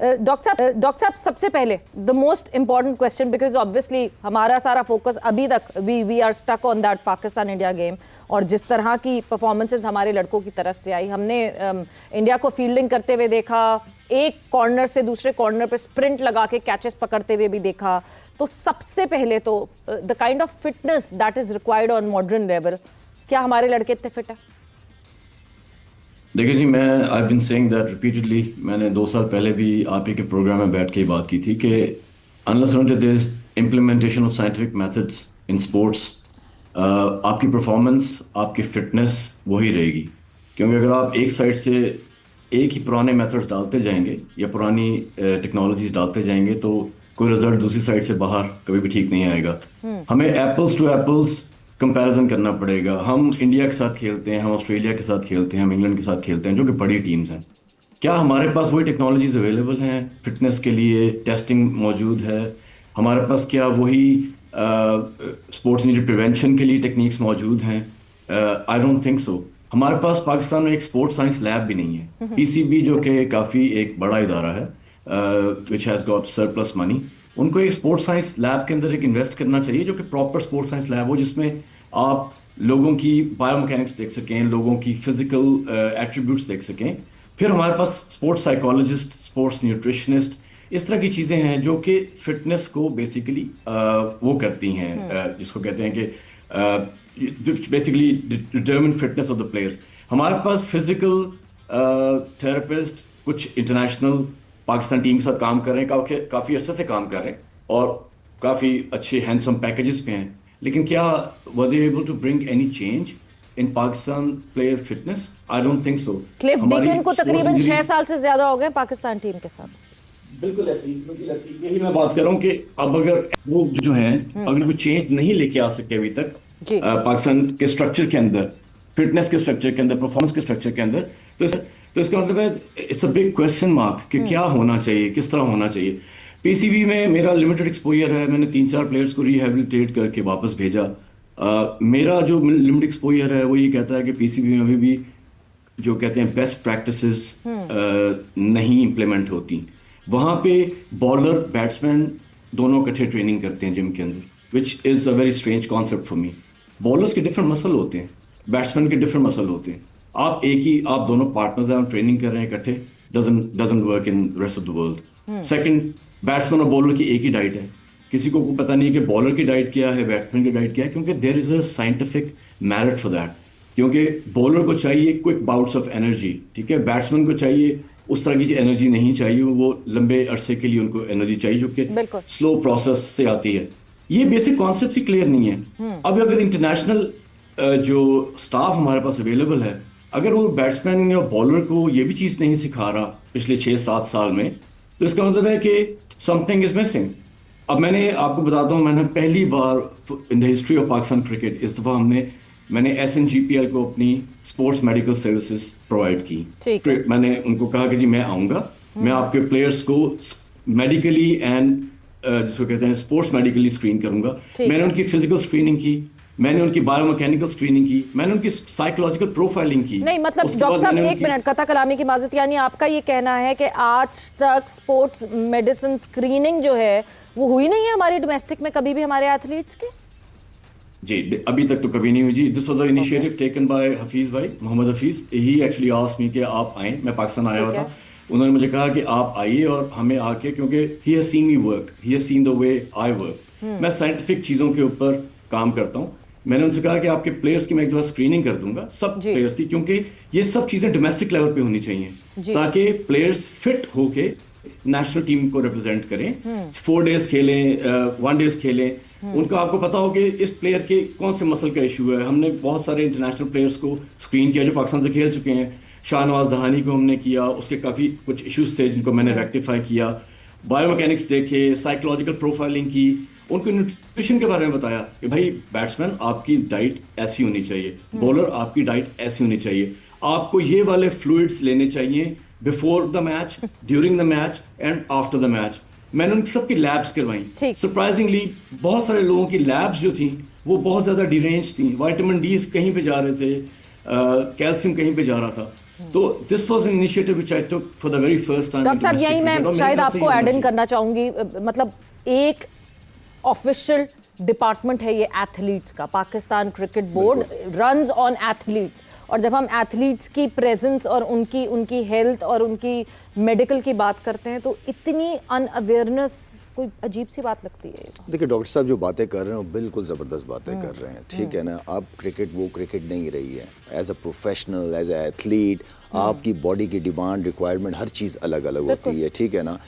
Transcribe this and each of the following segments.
Doctor साहब सबसे पहले the most important question, because obviously हमारा सारा फोकस अभी तक we are stuck on that Pakistan India game, और जिस तरह की परफॉर्मेंसेज हमारे लड़कों की तरफ से आई, हमने इंडिया को फील्डिंग करते हुए देखा, एक कॉर्नर से दूसरे कॉर्नर पे स्प्रिंट लगा के कैचेस पकड़ते हुए भी देखा। तो सबसे पहले तो the kind of fitness that is required on modern level, क्या हमारे लड़के इतने फिट है? देखिए जी, मैं I been saying that repeatedly. मैंने 2 साल पहले भी आप ही के प्रोग्राम में बैठ के बात की थी कि unless until there is implementation of scientific methods in sports, आपकी परफॉर्मेंस, आपकी फिटनेस वही रहेगी। क्योंकि अगर आप एक साइड से एक ही पुराने मेथड्स डालते जाएंगे या पुरानी टेक्नोलॉजीज डालते जाएंगे तो कोई रिजल्ट दूसरी साइड से बाहर कभी भी ठीक नहीं आएगा। हमें एप्पल्स टू एप्पल्स कंपैरिजन करना पड़ेगा। हम इंडिया के साथ खेलते हैं, हम ऑस्ट्रेलिया के साथ खेलते हैं, हम इंग्लैंड के साथ खेलते हैं, जो कि बड़ी टीम्स हैं। क्या हमारे पास वही टेक्नोलॉजीज अवेलेबल हैं फिटनेस के लिए? टेस्टिंग मौजूद है हमारे पास? क्या वही स्पोर्ट्स इंजरी प्रिवेंशन के लिए टेक्निक्स मौजूद हैं? आई डोंट थिंक सो। हमारे पास पाकिस्तान में एक स्पोर्ट्स साइंस लैब भी नहीं है। पीसीबी जो कि काफ़ी एक बड़ा इदारा है which has got surplus money, उनको एक स्पोर्ट्स साइंस लैब के अंदर एक इन्वेस्ट करना चाहिए जो कि प्रॉपर स्पोर्ट्स साइंस लैब हो, जिसमें आप लोगों की बायोमैकेनिक्स देख सकें, लोगों की फिजिकल एट्रीब्यूट्स देख सकें। फिर हमारे पास स्पोर्ट्स साइकोलॉजिस्ट, स्पोर्ट्स न्यूट्रिशनिस्ट, इस तरह की चीज़ें हैं जो कि फिटनेस को बेसिकली वो करती हैं, जिसको कहते हैं कि basically determine fitness of the players. हमारे पास फिजिकल थेरेपिस्ट कुछ इंटरनेशनल पाकिस्तान टीम के साथ काम कर रहे हैं, काफ़ी अर्से से काम कर रहे हैं और काफ़ी अच्छे हैंडसम पैकेजेस पे हैं, लेकिन क्या were they able to bring any change in Pakistan player fitness? I don't think so. Cliff Deacon को तकरीबन 6 साल से ज्यादा हो गए पाकिस्तान टीम के साथ। बिल्कुल ऐसी यही मैं बात कर रहा हूँ कि अब अगर वो जो हैं अगर वो चेंज नहीं लेके आ सके अभी तक पाकिस्तान के स्ट्रक्चर के अंदर, फिटनेस के स्ट्रक्चर के अंदर, परफॉर्मेंस के स्ट्रक्चर के अंदर, तो इसका मतलब है it's a big question mark कि क्या होना चाहिए, किस तरह होना चाहिए। पीसीबी में मेरा लिमिटेड एक्सपोजर है, मैंने 3-4 प्लेयर्स को रिहेबिलिटेट करके वापस भेजा। मेरा जो लिमिटेड एक्सपोजर है वो ये कहता है कि पीसीबी में अभी भी जो कहते हैं बेस्ट प्रैक्टिसेस नहीं इम्प्लीमेंट होती। वहाँ पे बॉलर बैट्समैन दोनों इकट्ठे ट्रेनिंग करते हैं जिम के अंदर, which is a very strange concept for me. Bowlers के डिफरेंट मसल होते हैं, बैट्समैन के डिफरेंट मसल होते हैं। आप दोनों पार्टनर्स हैं, आप ट्रेनिंग कर रहे हैं इकट्ठे, doesn't work in rest of the world. Second, batsman और बॉलर की एक ही डाइट है। किसी को पता नहीं है कि बॉलर की डाइट क्या है, बैट्समैन की डाइट क्या है, क्योंकि there is a scientific merit for that. क्योंकि बॉलर को चाहिए क्विक बाउट्स ऑफ एनर्जी, ठीक है, बैट्समैन को चाहिए उस तरह की एनर्जी नहीं चाहिए, वो लंबे अरसे के लिए उनको एनर्जी चाहिए जो कि स्लो प्रोसेस से आती है। ये बेसिक कॉन्सेप्ट ही क्लियर नहीं है। अब अगर इंटरनेशनल जो स्टाफ हमारे पास अवेलेबल है, अगर वो बैट्समैन या बॉलर को ये भी चीज़ नहीं सिखा रहा पिछले 6-7 साल में, तो इसका मतलब है कि समथिंग इज मिसिंग। अब मैंने आपको बताता हूँ, मैंने पहली बार in the history of Pakistan cricket इस दफ़ा मैंने SNGPL को अपनी स्पोर्ट्स मेडिकल सर्विसेज प्रोवाइड की। मैंने उनको कहा कि जी मैं आऊँगा, मैं आपके प्लेयर्स को मेडिकली एंड जिसको कहते हैं स्पोर्ट्स मेडिकली स्क्रीन करूँगा। मैंने उनकी फिजिकल स्क्रीनिंग की, मैंने उनकी बायोमैकेनिकल स्क्रीनिंग की, मैंने उनकी साइकोलॉजिकल प्रोफाइलिंग की। नहीं मतलब डॉक्टर साहब एक मिनट, कथा कलामी की माजरत, यानी आपका ये कहना है कि आज तक स्पोर्ट्स मेडिसिन स्क्रीनिंग जो है वो हुई नहीं है हमारे डोमेस्टिक में कभी भी, हमारे एथलीट्स के? जी अभी तक तो कभी नहीं हुई जी। This was the initiative taken by Hafeez भाई, Mohammad Hafeez. He actually asked me कि आप आएँ। मैं पाकिस्तान आया हुआ था, उन्होंने मुझे कहा कि आप आइए और हमें आके, क्योंकि he has seen me work, he has seen the way I work. मैं साइंटिफिक चीज़ों के ऊपर काम करता हूँ। मैंने उनसे कहा कि आपके प्लेयर्स की मैं एक दफ़ा स्क्रीनिंग कर दूंगा, सब प्लेयर्स की, क्योंकि ये सब चीज़ें डोमेस्टिक लेवल पे होनी चाहिए ताकि प्लेयर्स फिट होके नेशनल टीम को रिप्रेजेंट करें। 4 डेज खेलें, 1 डेज खेलें, उनका आपको पता हो कि इस प्लेयर के कौन से मसल का इशू है। हमने बहुत सारे इंटरनेशनल प्लेयर्स को स्क्रीन किया जो पाकिस्तान से खेल चुके हैं। शाहनवाज दहानी को हमने किया, उसके काफ़ी कुछ इश्यूज थे जिनको मैंने रेक्टिफाई किया। बायोमैकेनिक्स देखे, साइकोलॉजिकल प्रोफाइलिंग की, उनको न्यूट्रिशन के बारे में बताया कि भाई बैट्समैन आपकी डाइट ऐसी होनी चाहिए, बॉलर आपकी डाइट ऐसी होनी चाहिए, आपको ये वाले फ्लूइड्स लेने चाहिए before the match, during the match and after the match. मैंने उन सबकी लैब्स करवाई। सरप्राइजिंगली बहुत सारे लोगों की लैब्स जो थी वो बहुत ज़्यादा डिरेंज थी। विटामिन डी कहीं पे जा रहे थे, कैल्शियम कहीं पे जा रहा था। तो this was an initiative which I took for the very first time. Doctor साहब यही मैं शायद आपको ऐड इन करना चाहूंगी, मतलब एक ऑफिशियल डिपार्टमेंट है ये एथलीट्स का, Pakistan cricket board runs on athletes, और जब हम एथलीट्स की प्रेजेंस और उनकी हेल्थ और उनकी मेडिकल की बात करते हैं तो इतनी अनअवेयरनेस कोई अजीब सी बात लगती है। देखिए डॉक्टर साहब जो बातें कर रहे हैं वो बिल्कुल ज़बरदस्त बातें कर रहे हैं, ठीक है ना। अब क्रिकेट वो क्रिकेट नहीं रही है। As a professional, as a athlete आपकी बॉडी की डिमांड रिक्वायरमेंट हर चीज़ अलग अलग होती है, ठीक है ना।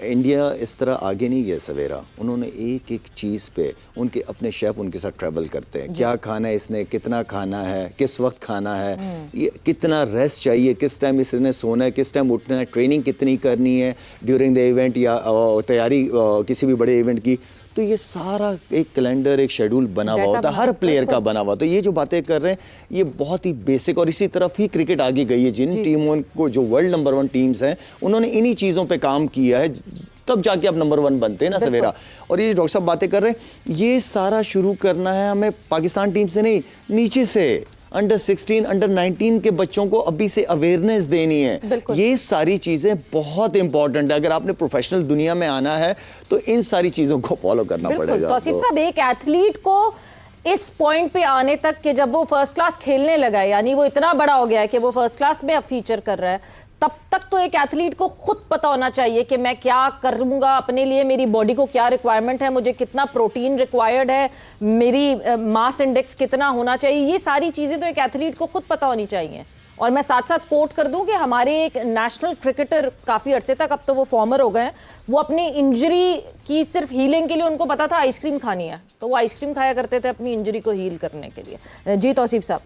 इंडिया इस तरह आगे नहीं गया सवेरा, उन्होंने एक एक चीज़ पे उनके अपने शेफ़ उनके साथ ट्रैवल करते हैं, क्या खाना है इसने, कितना खाना है, किस वक्त खाना है, ये कितना रेस्ट चाहिए, किस टाइम इसने सोना है, किस टाइम उठना है, ट्रेनिंग कितनी करनी है ड्यूरिंग द इवेंट या तैयारी किसी भी बड़े इवेंट की। तो ये सारा एक कैलेंडर, एक शेड्यूल बना हुआ होता है हर प्लेयर का बना हुआ। तो ये जो बातें कर रहे हैं ये बहुत ही बेसिक, और इसी तरफ ही क्रिकेट आगे गई है। जिन टीमों को जो वर्ल्ड नंबर 1 टीम्स हैं उन्होंने इन्हीं चीज़ों पे काम किया है, तब जाके अब नंबर 1 बनते हैं ना सवेरा। और ये डॉक्टर साहब बातें कर रहे हैं ये सारा शुरू करना है हमें पाकिस्तान टीम से नहीं, नीचे से अंडर 16, अंडर 19 के बच्चों को अभी से अवेयरनेस देनी है। ये सारी चीज़ें बहुत इंपॉर्टेंट है। अगर आपने प्रोफेशनल दुनिया में आना है तो इन सारी चीज़ों को फॉलो करना पड़ेगा। तौसीफ साहब, एक एथलीट को इस पॉइंट पे आने तक कि जब वो फर्स्ट क्लास खेलने लगा है, यानी वो इतना बड़ा हो गया है कि वो फर्स्ट क्लास में अब फीचर कर रहा है, तब तक तो एक एथलीट को खुद पता होना चाहिए कि मैं क्या करूंगा अपने लिए, मेरी बॉडी को क्या रिक्वायरमेंट है, मुझे कितना प्रोटीन रिक्वायर्ड है, मेरी मास इंडेक्स कितना होना चाहिए। ये सारी चीजें तो एक एथलीट को खुद पता होनी चाहिए। और मैं साथ साथ कोट कर दूं कि हमारे एक नेशनल क्रिकेटर काफी अरसे तक, अब तो वो फॉर्मर हो गए हैं, वो अपनी इंजरी की सिर्फ हीलिंग के लिए उनको पता था आइसक्रीम खानी है, तो वो आइसक्रीम खाया करते थे अपनी इंजरी को हील करने के लिए। जी तौसीफ साहब।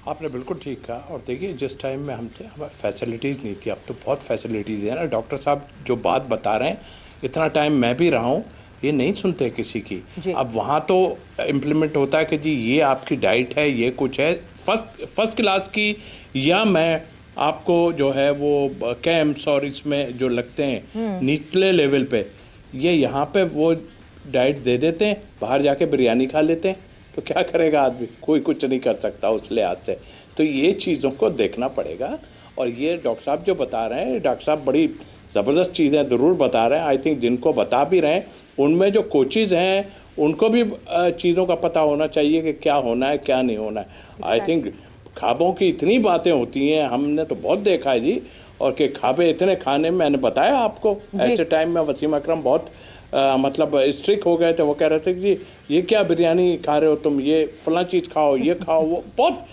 आपने बिल्कुल ठीक कहा। और देखिए जिस टाइम में हम थे हमारे फैसिलिटीज़ नहीं थी, अब तो बहुत फैसिलिटीज़ है ना। डॉक्टर साहब जो बात बता रहे हैं, इतना टाइम मैं भी रहा हूँ, ये नहीं सुनते किसी की। अब वहाँ तो इम्प्लीमेंट होता है कि जी ये आपकी डाइट है, ये कुछ है फर्स्ट क्लास की, या मैं आपको जो है वो कैंप्स और इसमें जो लगते हैं निचले लेवल पे, ये यहाँ पे वो डाइट दे देते हैं, बाहर जाके बिरयानी खा लेते हैं। तो क्या करेगा आदमी, कोई कुछ नहीं कर सकता उस लिहाज से। तो ये चीज़ों को देखना पड़ेगा। और ये डॉक्टर साहब जो बता रहे हैं, डॉक्टर साहब बड़ी ज़बरदस्त चीज़ें ज़रूर बता रहे हैं। आई थिंक जिनको बता भी रहे हैं उनमें जो कोचेज़ हैं उनको भी चीज़ों का पता होना चाहिए कि क्या होना है क्या नहीं होना है। आई थिंक ख्वाबों की इतनी बातें होती हैं, हमने तो बहुत देखा है जी। और कि ख्वाबे इतने खाने में, मैंने बताया आपको ऐसे टाइम में वसीम अकरम बहुत मतलब स्ट्रिक्ट हो गए थे। वो कह रहे थे कि जी ये क्या बिरयानी खा रहे हो तुम, ये फलां चीज़ खाओ, ये खाओ, वो बहुत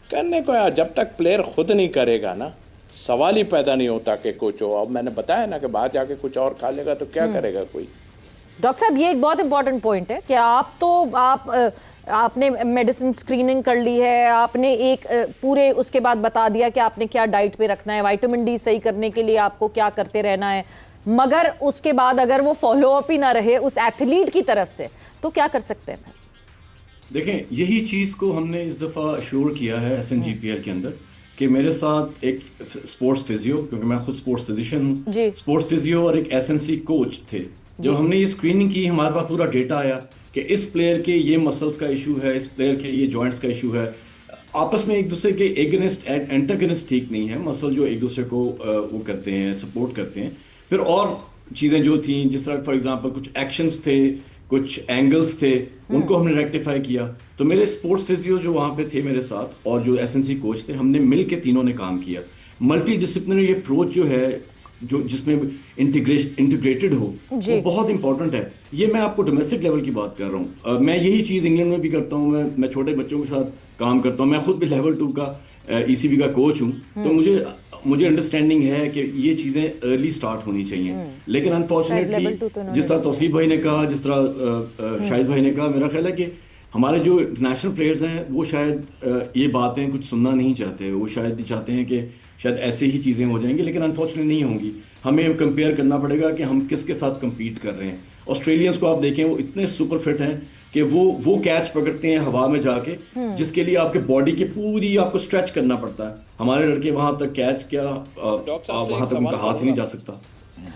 करने को यार। जब तक प्लेयर खुद नहीं करेगा ना, सवाल ही पैदा नहीं होता कि कुछ हो। अब मैंने बताया ना कि बाहर जाके कुछ और खा लेगा तो क्या करेगा कोई। डॉक्टर साहब, ये एक बहुत इंपॉर्टेंट पॉइंट है कि आपने मेडिसिन स्क्रीनिंग कर ली है, आपने एक पूरे उसके बाद बता दिया कि आपने क्या डाइट पे रखना है, विटामिन डी सही करने के लिए आपको क्या करते रहना है, मगर उसके बाद अगर वो फॉलो अप ही ना रहे उस एथलीट की तरफ से, तो क्या कर सकते हैं? देखें, यही चीज़ को हमने इस दफ़ा श्योर किया है SNGPL के अंदर कि मेरे साथ एक स्पोर्ट्स फिजियो, क्योंकि मैं खुद स्पोर्ट्स फिजिशियन हूँ, स्पोर्ट्स फिजियो और एक SNC कोच थे। जब हमने ये स्क्रीनिंग की, हमारे पास पूरा डेटा आया कि इस प्लेयर के ये मसल्स का इशू है, इस प्लेयर के ये जॉइंट्स का इशू है। आपस में एक दूसरे के एगेनिस्ट एंटागनिस्ट ठीक नहीं है, मसल जो एक दूसरे को वो करते हैं, सपोर्ट करते हैं। फिर और चीज़ें जो थी, जिस तरह फॉर एग्जांपल कुछ एक्शंस थे, कुछ एंगल्स थे, उनको हमने रेक्टिफाई किया। तो मेरे स्पोर्ट्स फिजियो जो वहाँ पे थे मेरे साथ और जो SNC कोच थे, हमने मिल के तीनों ने काम किया। मल्टी डिसिप्लिनरी अप्रोच जो है, जो जिसमें इंटीग्रेटेड हो, वो बहुत इंपॉर्टेंट है। ये मैं आपको डोमेस्टिक लेवल की बात कर रहा हूँ। मैं यही चीज़ इंग्लैंड में भी करता हूँ। मैं छोटे बच्चों के साथ काम करता हूँ। मैं खुद भी लेवल 2 का ECB का कोच हूँ। तो मुझे अंडरस्टैंडिंग है कि ये चीज़ें अर्ली स्टार्ट होनी चाहिए। लेकिन अनफॉर्चुनेटली जिस तरह तौसीफ भाई ने कहा, जिस तरह शाहिद भाई ने कहा, मेरा ख्याल है कि हमारे जो इंटरनेशनल प्लेयर्स हैं वो शायद ये बातें कुछ सुनना नहीं चाहते। वो शायद चाहते हैं कि शायद ऐसे ही चीज़ें हो जाएंगी, लेकिन अनफॉर्चुनेटली नहीं होंगी। हमें कंपेयर करना पड़ेगा कि हम किसके साथ compete कर रहे हैं। ऑस्ट्रेलियंस को आप देखें, वो इतने सुपर फिट हैं कि वो कैच पकड़ते हैं हवा में जाके, जिसके लिए आपके बॉडी की पूरी आपको स्ट्रेच करना पड़ता है। हमारे लड़के वहाँ तक कैच क्या वहाँ तक उनका हाथ ही नहीं जा सकता।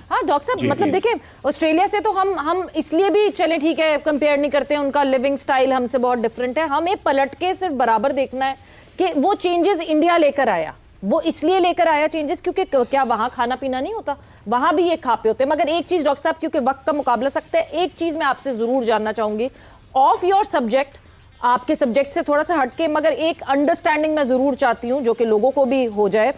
हाँ डॉक्टर साहब, जी, मतलब please. देखिए ऑस्ट्रेलिया से तो हम इसलिए भी चले ठीक है कंपेयर नहीं करते हैं, उनका लिविंग स्टाइल हमसे बहुत डिफरेंट है, हमें पलट के सिर्फ बराबर देखना है कि वो चेंजेस इंडिया लेकर आया, वो इसलिए लेकर आया चेंजेस क्योंकि क्या वहां खाना पीना नहीं होता, वहां भी ये खा पे होते हैं। मगर एक चीज डॉक्टर साहब, क्योंकि वक्त का मुकाबला सकता है, एक चीज मैं आपसे जरूर जानना चाहूंगी ऑफ योर सब्जेक्ट, आपके सब्जेक्ट से थोड़ा सा हटके, मगर एक अंडरस्टैंडिंग मैं जरूर चाहती हूं जो कि लोगों को भी हो जाए।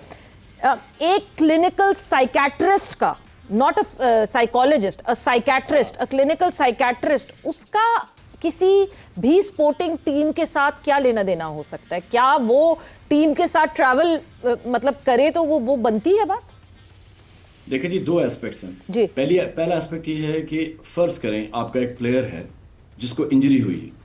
एक क्लिनिकल साइकेट्रिस्ट का, not a psychologist, a psychiatrist, a clinical psychiatrist, उसका किसी भी स्पोर्टिंग टीम के साथ क्या लेना देना हो सकता है? क्या वो टीम के साथ ट्रैवल मतलब करे तो वो बनती है बात? देखिए जी, दो एस्पेक्ट्स हैं जी। पहला एस्पेक्ट ये है कि फर्ज करें आपका एक प्लेयर है जिसको इंजरी हुई है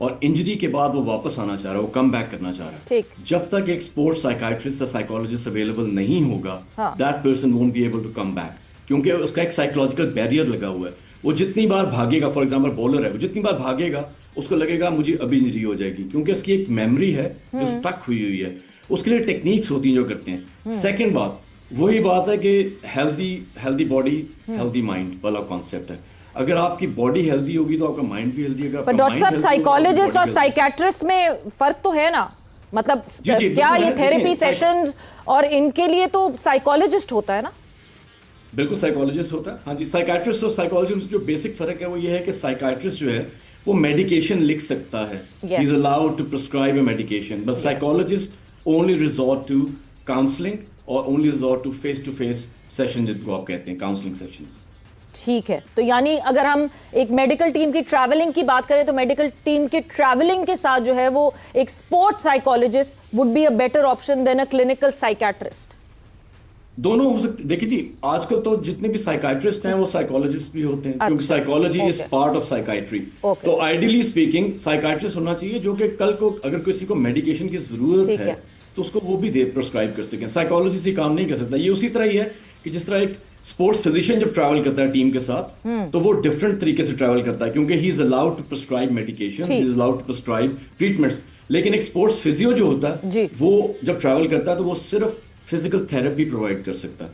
और इंजरी के बाद वो वापस आना चाह रहा है, वो कम बैक करना चाह रहा है। ठीक। जब तक एक स्पोर्ट्स साइकाइट्रिस्ट या साइकोलॉजिस्ट अवेलेबल नहीं होगा, हाँ। That person won't be able to come back, क्योंकि उसका एक साइकोलॉजिकल बैरियर लगा हुआ है। वो जितनी बार भागेगा, फॉर एग्जांपल बॉलर है, वो जितनी बार भागेगा उसको लगेगा मुझे अभी इंजरी हो जाएगी, क्योंकि उसकी एक मेमोरी है जो स्टक हुई है। उसके लिए टेक्निक्स होती हैं जो करते हैं। सेकेंड बात, वही बात है कि हेल्दी बॉडी हेल्दी माइंड वाला कॉन्सेप्ट है। अगर आपकी बॉडी हेल्दी होगी तो आपका माइंड भी हेल्दी होगा। पर डॉक्टर साहब, साइकोलॉजिस्ट और साइकेट्रिस्ट में फर्क तो है ना, मतलब जी, क्या ये थेरेपी देखिए, सेशंस और इनके लिए तो साइकोलॉजिस्ट होता है ना? बिल्कुल साइकोलॉजिस्ट होता है, हाँ जी। साइकाट्रिस्ट और साइकोलॉजिस्ट जो बेसिक फर्क है वो ये है कि साइकाट्रिस्ट जो है वो मेडिकेशन लिख सकता है, Yes. He is allowed to prescribe a medication, but psychologist only resort to counselling और only resort to face session, जिनको आप कहते हैं काउंसलिंग सेशंस। ठीक है, तो यानी अगर हम एक मेडिकल टीम की ट्रैवलिंग की बात करें तो मेडिकल टीम के ट्रैवलिंग के साथ जो है वो एक sports psychologist would be a better option than a clinical psychiatrist. दोनों हो सकते। देखिए जी, आजकल तो जितने भी साइकाइट्रिस्ट हैं वो साइकोलॉजिस्ट भी होते हैं, क्योंकि अच्छा, psychology is okay. Part of psychiatry. Okay. तो आइडियली स्पीकिंग साइकाइट्रिस्ट होना चाहिए जो कि कल को अगर किसी को मेडिकेशन की जरूरत ठीक है है। तो उसको वो भी दे प्रिस्क्राइब कर सकें। साइकोलॉजी से काम नहीं कर सकता। ये उसी तरह ही है कि जिस तरह एक स्पोर्ट्स फिजिशियन जब ट्रैवल करता है टीम के साथ तो वो डिफरेंट तरीके से ट्रैवल करता है, क्योंकि he is allowed to prescribe medication, he is allowed to prescribe treatments. लेकिन एक स्पोर्ट्स फिजियो जो होता जी। है वो जब ट्रैवल करता है तो वो सिर्फ फिजिकल थेरेपी प्रोवाइड कर सकता है।